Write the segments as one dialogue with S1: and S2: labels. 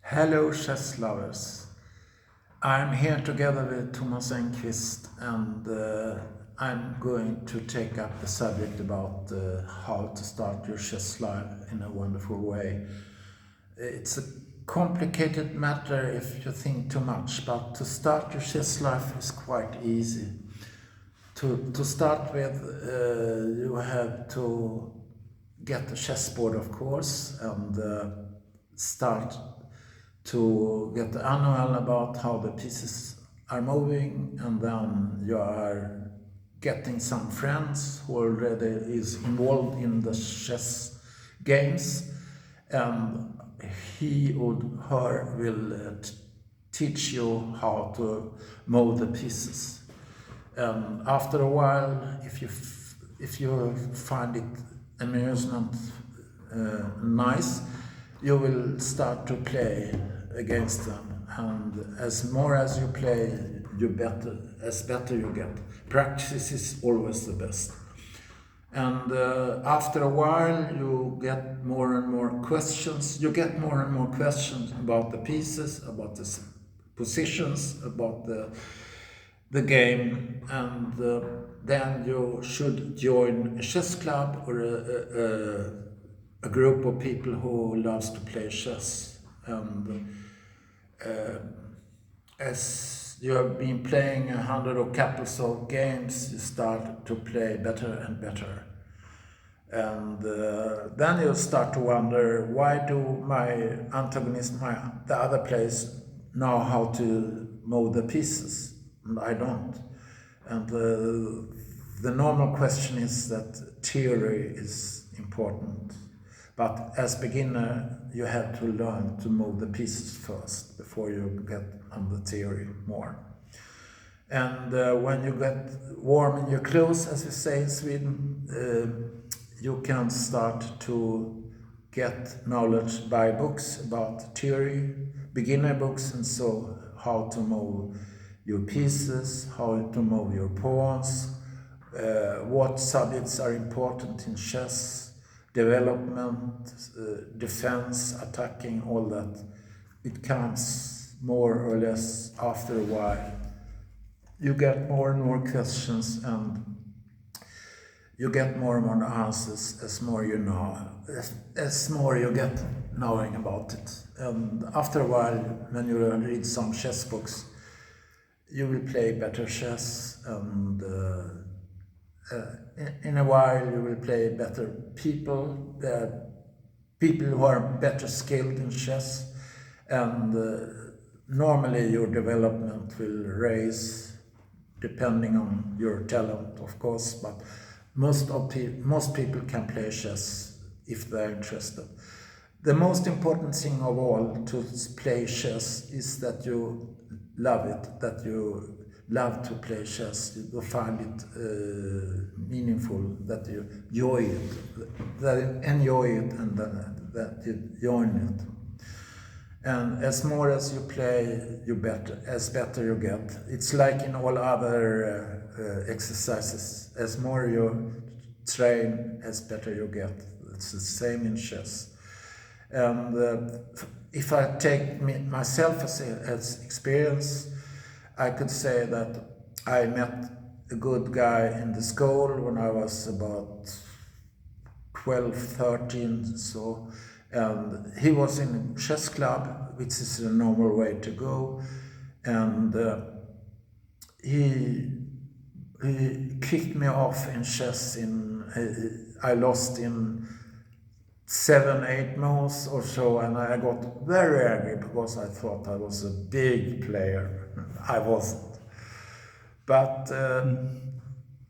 S1: Hello, Chesslovers. I'm here together with Thomas Engqvist, and I'm going to take up the subject about how to start your chess life in a wonderful way. It's a complicated matter if you think too much, but to start your chess life is quite easy. To start with, you have to get a chessboard, of course, and start to get the manual about how the pieces are moving, and then you are getting some friends who already is involved in the chess games, and he or her will teach you how to move the pieces. And after a while, if you find it amusement nice, you will start to play against them. And as more as you play, better you get. Practice is always the best. And after a while, you get more and more questions. You get more and more questions about the pieces, about the positions, about the game, and then you should join a chess club or a group of people who loves to play chess. And as you have been playing 100 or couples of games, you start to play better and better. And then you start to wonder, why do my antagonist, the other players, know how to move the pieces, and I don't? And the normal question is that theory is important. But as beginner, you have to learn to move the pieces first before you get on the theory more. And when you get warm in your clothes, as we say in Sweden, you can start to get knowledge by books about theory, beginner books, and so how to move your pieces, how to move your pawns, what subjects are important in chess, development, defense, attacking, all that. It comes more or less after a while. You get more and more questions, and you get more and more answers as more you know, as more you get knowing about it. And after a while, when you read some chess books, you will play better chess, and in a while you will play better people, people who are better skilled in chess, and normally your development will raise depending on your talent, of course, but most people can play chess if they're interested. The most important thing of all to play chess is that you love it, that you love to play chess, you find it meaningful, that you enjoy it, and that you join it. And as more as you play, better you get. It's like in all other exercises. As more you train, as better you get. It's the same in chess. And if I take myself as experience, I could say that I met a good guy in the school when I was about 12, 13, so, and he was in a chess club, which is a normal way to go, and he kicked me off in chess. I lost in 7-8 moves or so, and I got very angry because I thought I was a big player. I wasn't. But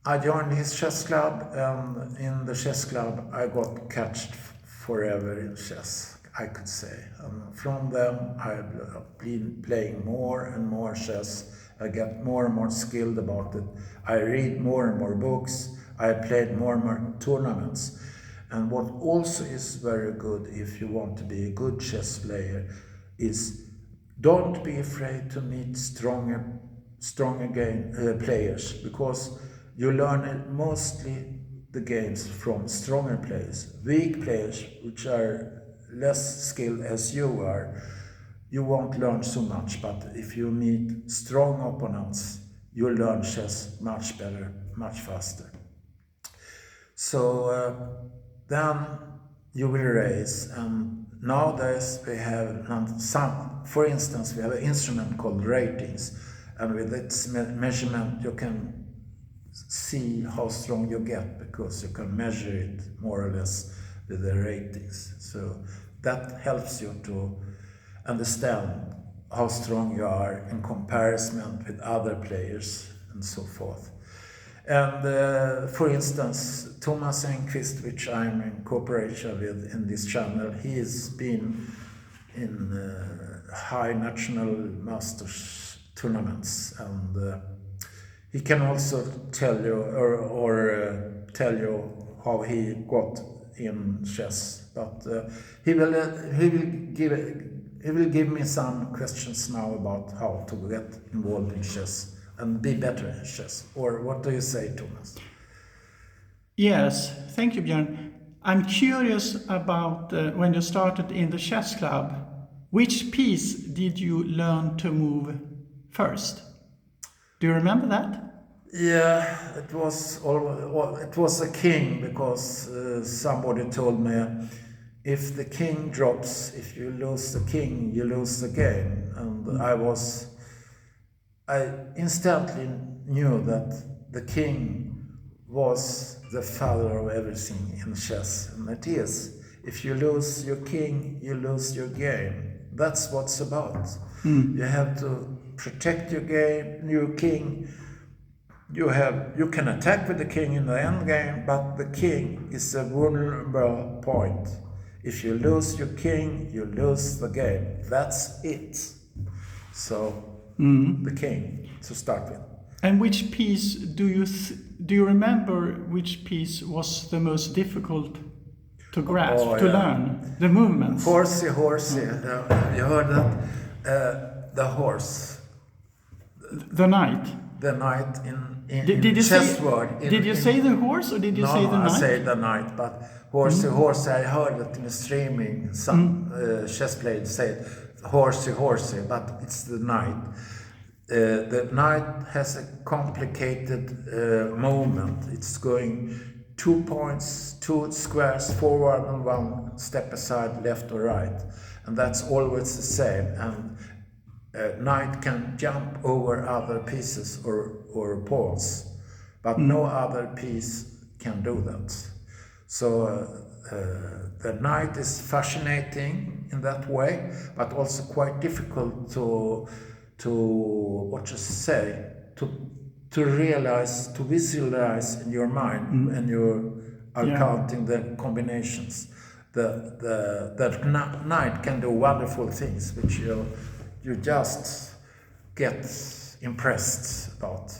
S1: I joined his chess club, and in the chess club I got catched forever in chess, I could say. And from then I've been playing more and more chess. I get more and more skilled about it. I read more and more books. I played more and more tournaments. And what also is very good if you want to be a good chess player is don't be afraid to meet stronger players, because you learn mostly the games from stronger players. Weak players, which are less skilled as you are, you won't learn so much, but if you meet strong opponents, you learn chess much better, much faster. So then you will raise, and nowadays we have for instance, we have an instrument called ratings, and with its measurement you can see how strong you get, because you can measure it more or less with the ratings. So that helps you to understand how strong you are in comparison with other players and so forth. And for instance, Thomas Engqvist, which I'm in cooperation with in this channel, he has been in high national masters tournaments, and he can also tell you or tell you how he got in chess. But he will give me some questions now about how to get involved in chess and be better in chess. Or what do you say, Thomas?
S2: Yes, thank you, Björn. I'm curious about when you started in the chess club. Which piece did you learn to move first? Do you remember that?
S1: Yeah, it was a king, because somebody told me if the king drops, if you lose the king, you lose the game. And I instantly knew that the king was the father of everything in chess, and it is. If you lose your king, you lose your game. That's what it's about. You have to protect your game, your king. You can attack with the king in the end game, but the king is a vulnerable point. If you lose your king, you lose the game. That's it. So the king to start with.
S2: And which piece do you remember? Which piece was the most difficult to grasp, to learn the movements?
S1: Horsey. Have you heard that? The horse.
S2: The knight.
S1: The knight in chess word.
S2: Did you say the horse or did you say the knight?
S1: No, I say the knight, but horsey. I heard it in the streaming. Some chess players say horsey, but it's the knight. The knight has a complicated movement. It's going 2 points, 2 squares forward and 1 step aside, left or right, and that's always the same. And knight can jump over other pieces or pawns, but no other piece can do that. So the knight is fascinating in that way, but also quite difficult to realize, to visualize in your mind when you are counting the combinations. The knight can do wonderful things, which you just get impressed about.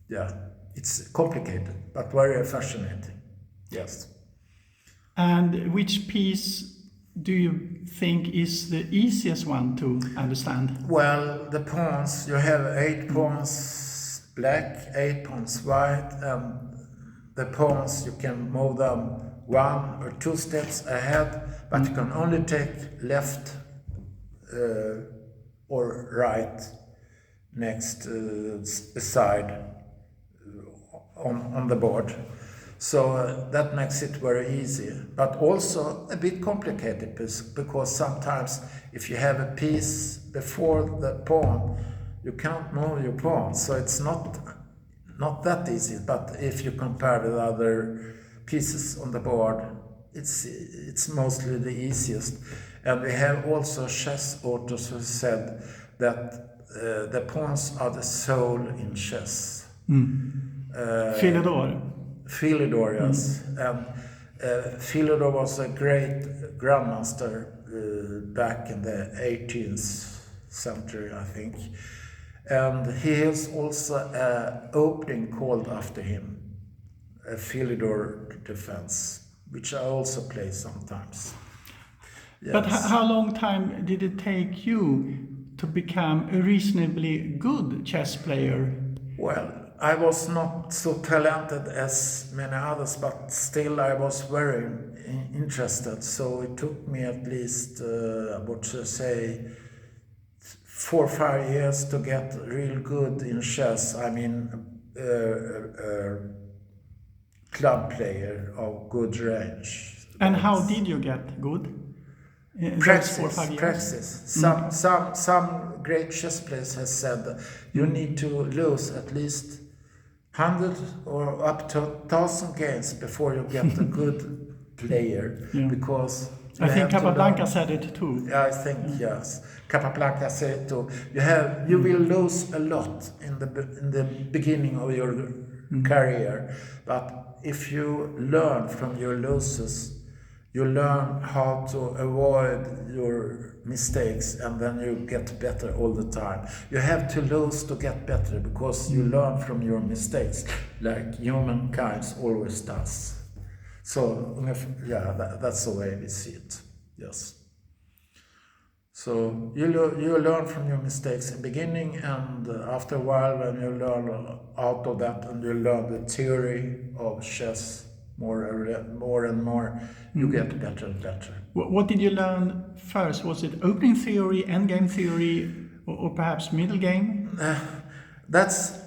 S1: Yeah, it's complicated, but very fascinating. Yes.
S2: And which piece do you think is the easiest one to understand?
S1: Well, the pawns, you have 8 pawns black, 8 pawns white, and the pawns you can move them 1 or 2 steps ahead, but you can only take left or right next side on the board. So that makes it very easy, but also a bit complicated, because sometimes if you have a piece before the pawn, you can't move your pawn, so it's not that easy. But if you compare with other pieces on the board, it's mostly the easiest. And we have also chess authors who said that the pawns are the soul in chess. Philidor, yes. And Philidor was a great grandmaster back in the 18th century, I think. And he has also an opening called after him, a Philidor defense, which I also play sometimes. Yes.
S2: But how long time did it take you to become a reasonably good chess player?
S1: Well, I was not so talented as many others, but still I was very interested. So it took me at least, 4 or 5 years to get real good in chess. I mean, club player of good range.
S2: And how did you get good? In those 4 or 5 years?
S1: Practice. Some great chess players has said that you need to lose at least 100 or up to 1,000 games before you get a good player, because
S2: I think Capablanca said it too.
S1: I think yes. Capablanca said it too. You will lose a lot in the beginning of your career, but if you learn from your losses, you learn how to avoid your mistakes, and then you get better all the time. You have to lose to get better, because you learn from your mistakes, like humankind always does. So, yeah, that's the way we see it. Yes. So you learn from your mistakes in the beginning, and after a while, when you learn out of that and you learn the theory of chess more and more, you get better and better.
S2: What did you learn first? Was it opening theory, endgame theory, or perhaps middle game?
S1: That's,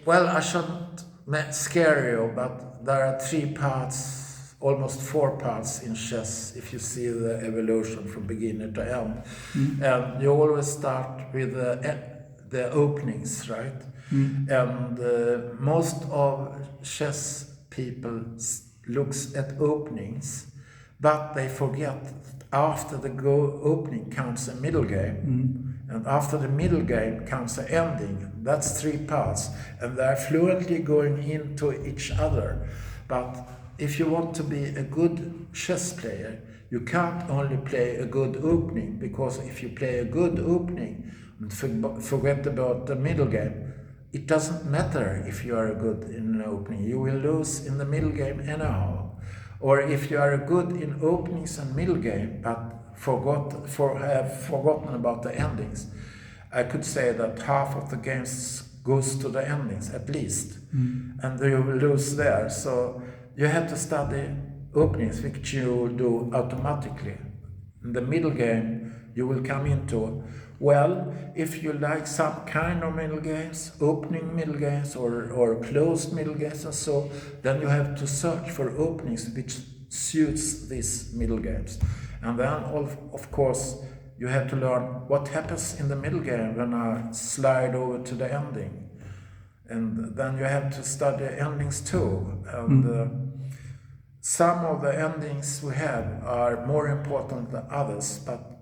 S1: well, I shouldn't scare you, but there are 3 parts, almost 4 parts in chess, if you see the evolution from beginning to end. And you always start with the openings, right? And most of chess people looks at openings, but they forget after the opening comes a middle game, and after the middle game comes the ending. That's 3 parts, and they're fluently going into each other. But if you want to be a good chess player, you can't only play a good opening, because if you play a good opening and forget about the middle game, it doesn't matter if you are good in an opening. You will lose in the middle game anyhow. Or if you are good in openings and middle game, but have forgotten about the endings, I could say that half of the games goes to the endings at least, and you will lose there. So you have to study openings, which you do automatically. In the middle game, you will come into, well, if you like some kind of middle games, opening middle games or closed middle games and so, then you have to search for openings which suits these middle games. And then, of course, you have to learn what happens in the middle game when I slide over to the ending. And then you have to study endings too. And some of the endings we have are more important than others, but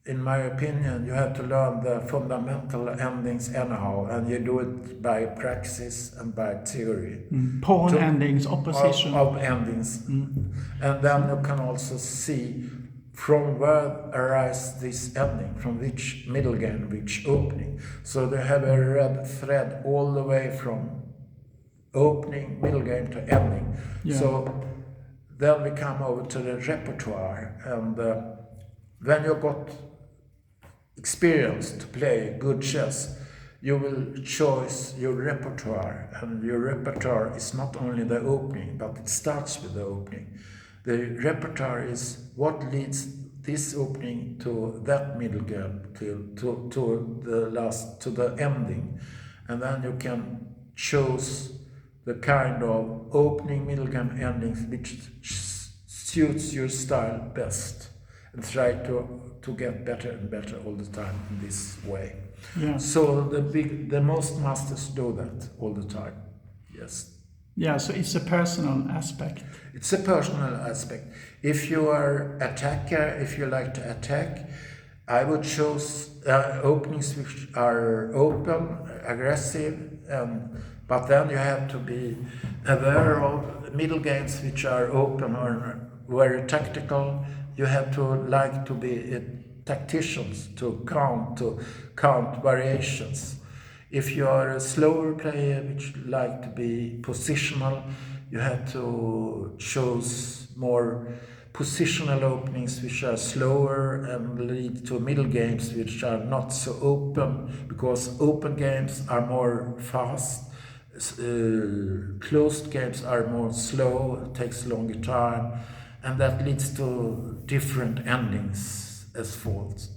S1: in my opinion, you have to learn the fundamental endings anyhow, and you do it by practice and by theory.
S2: Pawn endings, opposition.
S1: Of endings. And then you can also see from where arise this ending, from which middle game, which opening. So they have a red thread all the way from opening, middle game to ending.
S2: Yeah.
S1: So then we come over to the repertoire, and when you got experience to play good chess, you will choose your repertoire, and your repertoire is not only the opening, but it starts with the opening. The repertoire is what leads this opening to that middle game, to the ending, and then you can choose the kind of opening, middle game, endings which suits your style best, and try to get better and better all the time in this way.
S2: Yeah.
S1: So the most masters do that all the time. Yes.
S2: Yeah, so it's a personal aspect.
S1: It's a personal aspect. If you are attacker, if you like to attack, I would choose openings which are open, aggressive, but then you have to be aware of middle games which are open or very tactical. You have to like to be tacticians to count variations. If you are a slower player which like to be positional, you have to choose more positional openings which are slower and lead to middle games which are not so open, because open games are more fast, closed games are more slow, it takes longer time, and that leads to different endings as faults.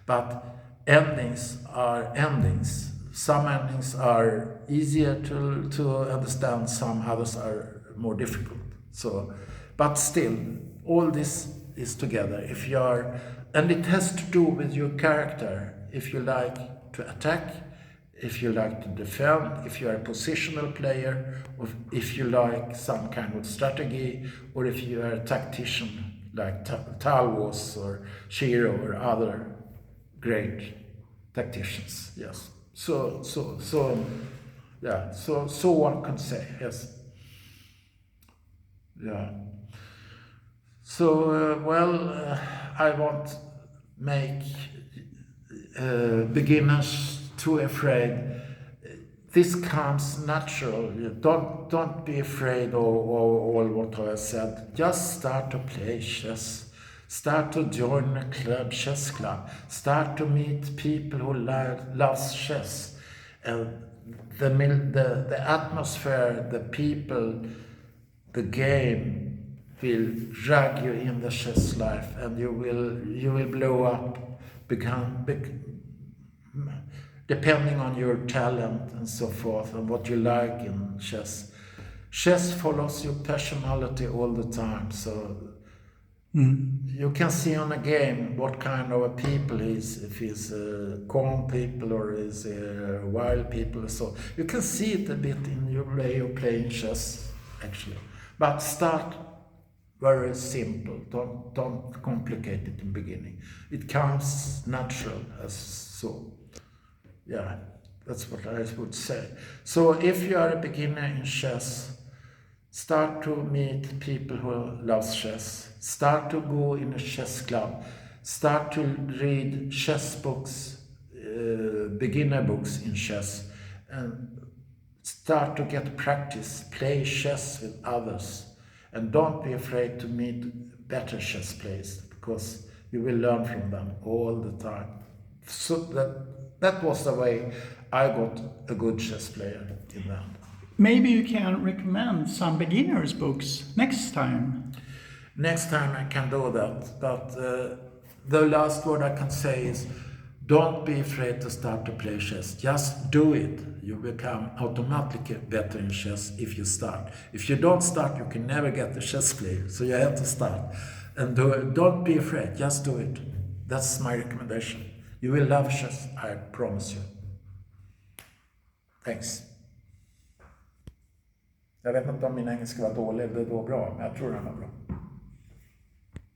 S1: But endings are endings. Some endings are easier to understand, some others are more difficult. So, but still, all this is together. And it has to do with your character. If you like to attack, if you like to defend, if you are a positional player, or if you like some kind of strategy, or if you are a tactician like Talbot or Shiro or other great tacticians. Yes. So one can say, yes. Yeah. So I won't make beginners too afraid. This comes natural. Don't be afraid of all what I said. Just start to play chess. Start to join a club, chess club. Start to meet people who loves chess. And the atmosphere, the people, the game will drag you in the chess life, and you will blow up, depending on your talent and so forth, and what you like in chess. Chess follows your personality all the time, so you can see on a game what kind of a people he is, if he's a calm people or is a wild people. So you can see it a bit in your way of playing chess, actually. But start very simple. Don't complicate it in the beginning. It comes natural as so. Yeah, that's what I would say. So if you are a beginner in chess, start to meet people who love chess. Start to go in a chess club. Start to read chess books, beginner books in chess, and start to get practice. Play chess with others, and don't be afraid to meet better chess players, because you will learn from them all the time. So that was the way I got a good chess player in that.
S2: Maybe you can recommend some beginners books next time.
S1: Next time I can do that, but the last word I can say is don't be afraid to start to play chess. Just do it. You become automatically better in chess if you start. If you don't start, you can never get a chess player. So you have to start. And don't be afraid. Just do it. That's my recommendation. You will love chess, I promise you. Thanks. Jag vet inte om min engelska var dålig eller då bra, men jag tror den var bra.